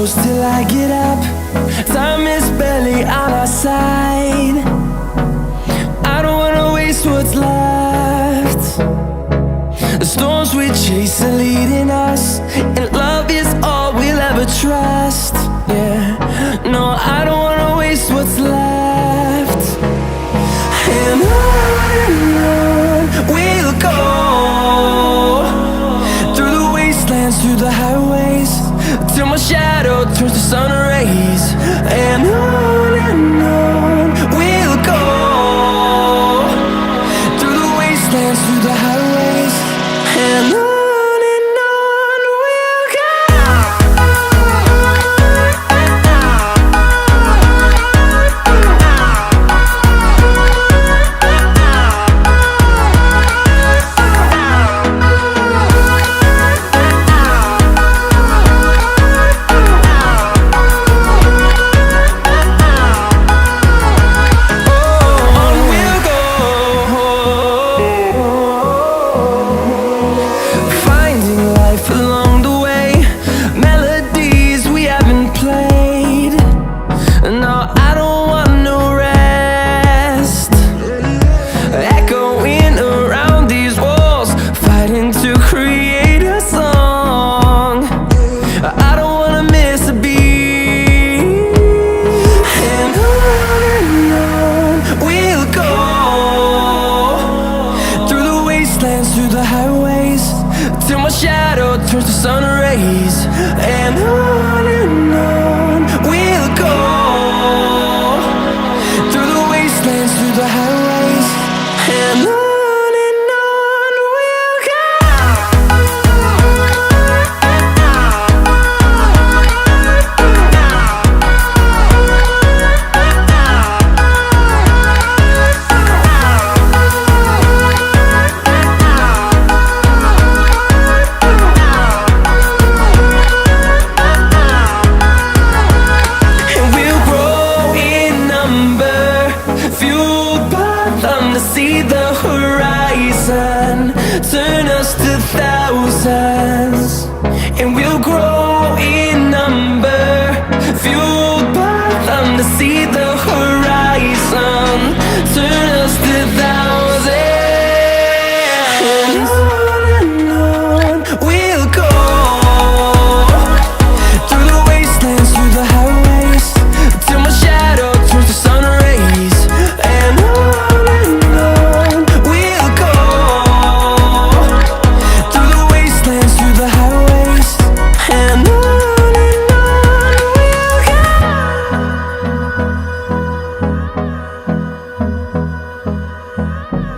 close till I get up. Time is barely on our side. I don't wanna waste what's left. The storms we chase are leading us, and love is all we'll ever trust. Yeah, no, I don't wanna waste what's left. And on we'll go, through the wastelands, through the highways, till my shadow turns to sun rays. And on we'll go, through the wastelands, through the highways, and on we'll go. Along the way, melodies we haven't played. No, I don't want no rest. Echoing around these walls, fighting to create a song. I don't wanna miss a beat. And on we'll go, through the wastelands, through the highways, till my shadow turns to sun rays. And on we'll go, through the wastelands, through the highways, and on we'll go. Fueled by them to see the